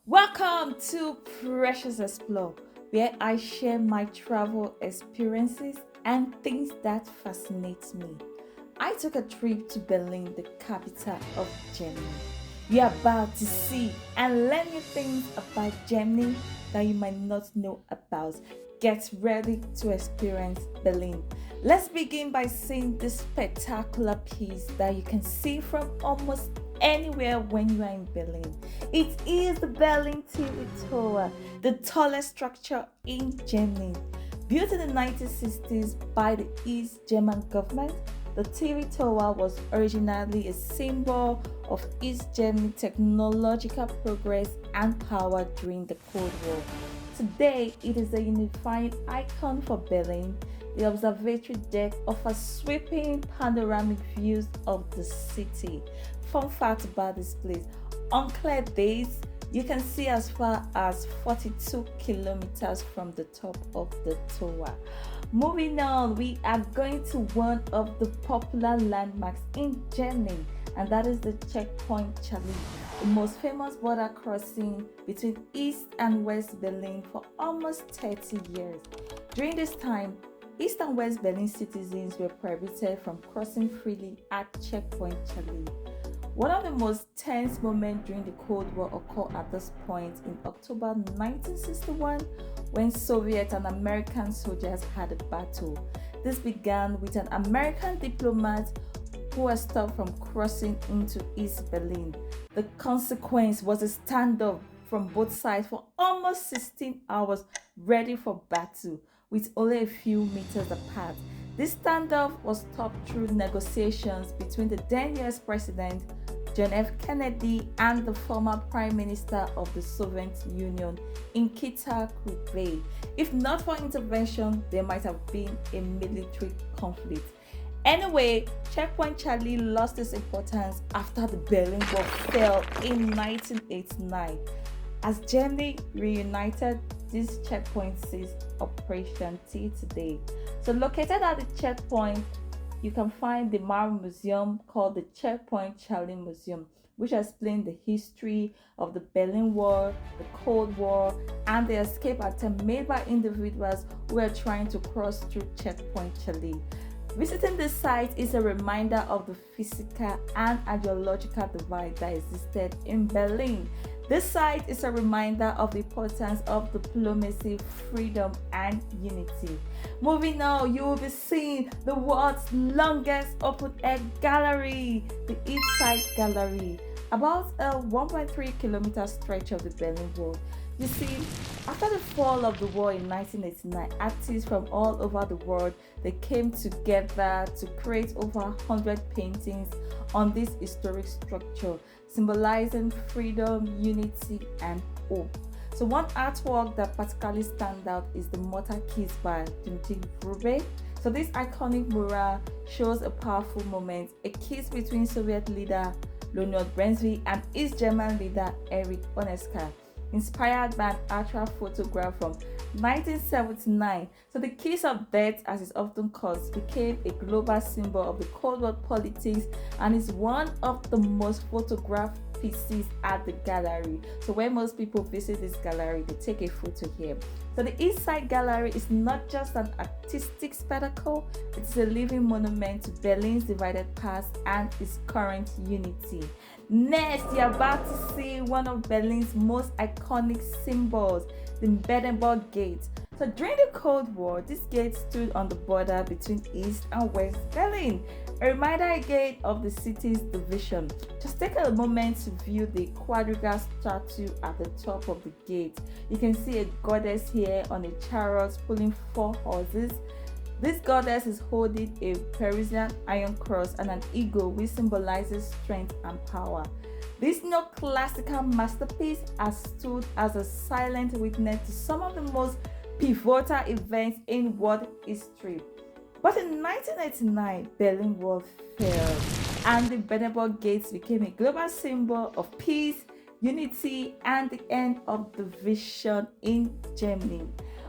Welcome to Precious Explore, where I share my travel experiences and things that fascinate me. I took a trip to Berlin, the capital of Germany. We are about to see and learn new things about Germany that you might not know about. Get ready to experience Berlin. Let's begin by seeing this spectacular piece that you can see from almost anywhere when you are in Berlin. It is the Berlin TV Tower, the tallest structure in Germany. Built in the 1960s by the East German government, the TV tower was originally a symbol of East Germany technological progress and power during the Cold War. Today, it is a unifying icon for Berlin. The observatory deck offers sweeping panoramic views of the city. Fun fact about this place: on clear days, you can see as far as 42 kilometers from the top of the tower. Moving on, we are going to one of the popular landmarks in Germany, and that is the Checkpoint Charlie, the most famous border crossing between East and West Berlin for almost 30 years. During this time, East and West Berlin citizens were prohibited from crossing freely at Checkpoint Charlie. One of the most tense moments during the Cold War occurred at this point in October 1961 when Soviet and American soldiers had a battle. This began with an American diplomat who was stopped from crossing into East Berlin. The consequence was a standoff from both sides for almost 16 hours, ready for battle, with only a few meters apart. This standoff was stopped through negotiations between the then US President John F. Kennedy and the former Prime Minister of the Soviet Union, Nikita Khrushchev. If not for intervention, there might have been a military conflict. Anyway, Checkpoint Charlie lost its importance after the Berlin Wall fell in 1989. As Germany reunited, this checkpoint ceased operation till today. So located at the checkpoint, you can find the Marl Museum called the Checkpoint Charlie Museum, which explains the history of the Berlin Wall, the Cold War, and the escape attempt made by individuals who were trying to cross through Checkpoint Charlie. Visiting this site is a reminder of the physical and ideological divide that existed in Berlin. This site is a reminder of the importance of diplomacy, freedom, and unity. Moving on, you will be seeing the world's longest open-air gallery, the East Side Gallery, about a 1.3 kilometer stretch of the Berlin Wall. You see, after the fall of the wall in 1989, artists from all over the world they came together to create over 100 paintings on this historic structure, symbolizing freedom, unity, and hope. So one artwork that particularly stands out is the Mortar Kiss by Dimitri Vrubel. So this iconic mural shows a powerful moment, a kiss between Soviet leader Leonid Brezhnev and East German leader Erich Honecker, inspired by an actual photograph from 1979. So the kiss of death, as it's often called, became a global symbol of the Cold War politics and is one of the most photographed pieces at the gallery. So when most people visit this gallery, they take a photo here. So the East Side Gallery is not just an artistic spectacle, it's a living monument to Berlin's divided past and its current unity. Next, you're about to see one of Berlin's most iconic symbols, the Brandenburg Gate. So during the Cold War, this gate stood on the border between East and West Berlin, a reminder again of the city's division. Just take a moment to view the quadrilateral statue at the top of the gate. You can see a goddess here on a chariot pulling 4 horses. This goddess is holding a Parisian iron cross and an eagle, which symbolizes strength and power. This neoclassical masterpiece has stood as a silent witness to some of the most pivotal events in world history. But in 1989, Berlin Wall fell, and the Brandenburg Gate became a global symbol of peace, unity, and the end of division in Germany.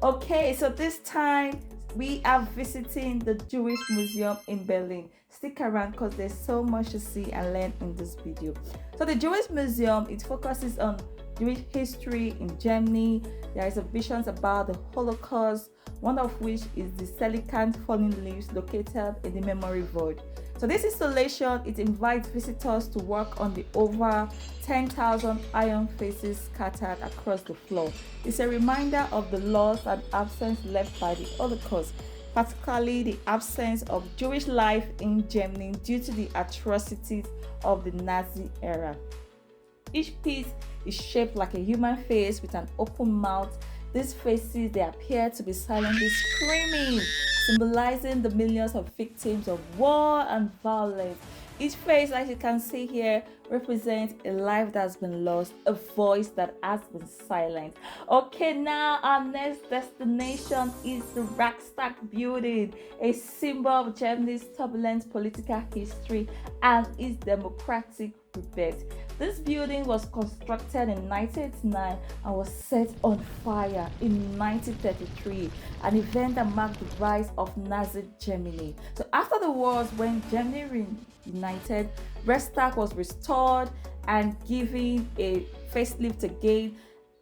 Okay, so this time we are visiting the Jewish Museum in Berlin. Stick around because there's so much to see and learn in this video. So the Jewish Museum, it focuses on Jewish history in Germany. There are exhibitions about the Holocaust, one of which is the Silicon fallen leaves located in the memory vault. So this installation, it invites visitors to work on the over 10,000 iron faces scattered across the floor. It's a reminder of the loss and absence left by the Holocaust, particularly the absence of Jewish life in Germany due to the atrocities of the Nazi era. Each piece is shaped like a human face with an open mouth. These faces, they appear to be silently screaming, symbolizing the millions of victims of war and violence. Each face, as you can see here, represents a life that's been lost, a voice that has been silent. Okay, now our next destination is the Reichstag Building, a symbol of Germany's turbulent political history and its democratic rebirth. This building was constructed in 1989 and was set on fire in 1933, an event that marked the rise of Nazi Germany. So after the wars, when Germany reunited, Reichstag was restored and given a facelift again.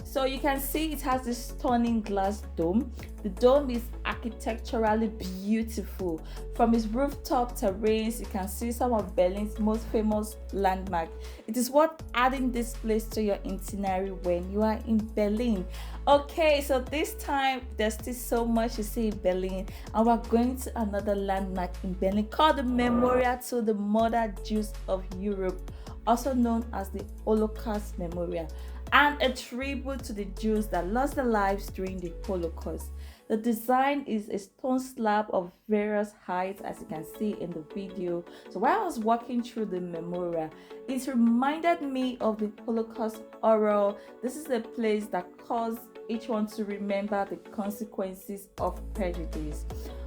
So you can see it has this stunning glass dome. The dome is architecturally beautiful. From its rooftop terrains, you can see some of Berlin's most famous landmarks. It is worth adding this place to your itinerary when you are in Berlin. Okay, so this time there's still so much to see in Berlin, and we're going to another landmark in Berlin called the Memorial to the Murdered Jews of Europe, also known as the Holocaust Memorial, and a tribute to the Jews that lost their lives during the Holocaust. The design is a stone slab of various heights, as you can see in the video. So while I was walking through the memorial, it reminded me of the Holocaust horror. This is a place that caused each one to remember the consequences of prejudice.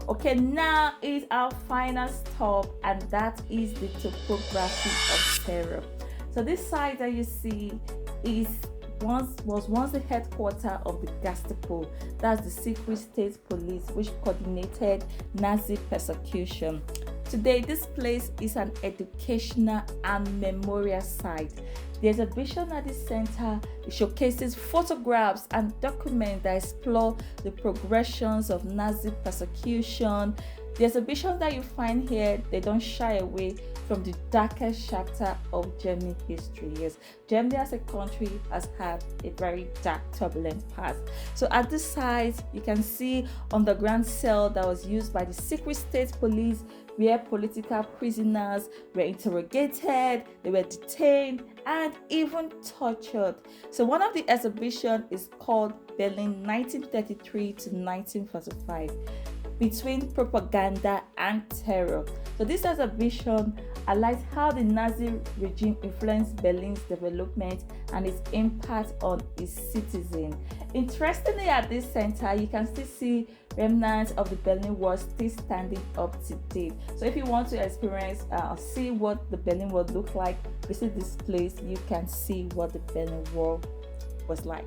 Okay, now is our final stop, and that is the topography of terror. So this site that you see was once the headquarters of the Gestapo, that's the secret state police which coordinated Nazi persecution. Today, this place is an educational and memorial site. The exhibition at the center showcases photographs and documents that explore the progressions of Nazi persecution. The exhibitions that you find here, they don't shy away from the darkest chapter of German history. Yes, Germany as a country has had a very dark, turbulent past. So at this site, you can see underground cell that was used by the secret state police, where political prisoners were interrogated, they were detained, and even tortured. So one of the exhibitions is called Berlin 1933 to 1945. Between propaganda and terror. So this exhibition highlights how the Nazi regime influenced Berlin's development and its impact on its citizens. Interestingly, at this center, you can still see remnants of the Berlin Wall still standing up to date. So if you want to experience see what the Berlin Wall looked like, visit this place. You can see what the Berlin Wall was like.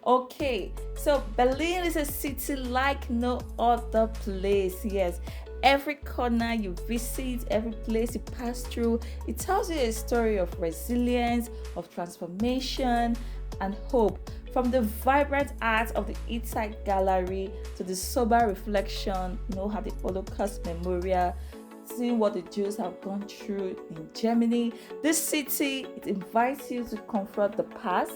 Okay, so Berlin is a city like no other place. Yes, every corner you visit, every place you pass through, it tells you a story of resilience, of transformation, and hope. From the vibrant art of the Inside Gallery to the sober reflection, at the Holocaust Memorial, seeing what the Jews have gone through in Germany. This city, it invites you to confront the past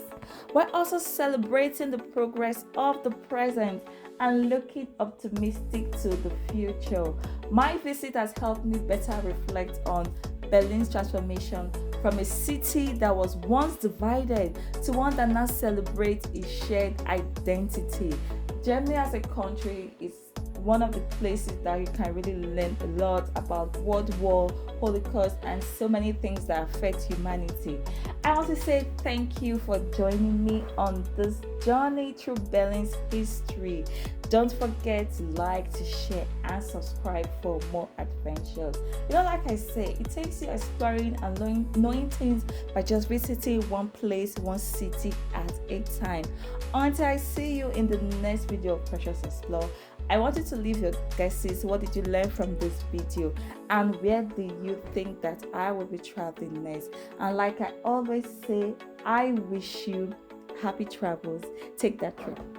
while also celebrating the progress of the present and looking optimistic to the future. My visit has helped me better reflect on Berlin's transformation from a city that was once divided to one that now celebrates its shared identity. Germany as a country is one of the places that you can really learn a lot about World War, Holocaust, and so many things that affect humanity. I want to say thank you for joining me on this journey through Berlin's history. Don't forget to like, to share, and subscribe for more adventures. Like I say, it takes you exploring and knowing things by just visiting one place, one city at a time. Until I see you in the next video of Precious Explore, I want you to leave your guesses. What did you learn from this video? And where do you think that I will be traveling next? And like I always say, I wish you happy travels. Take that trip.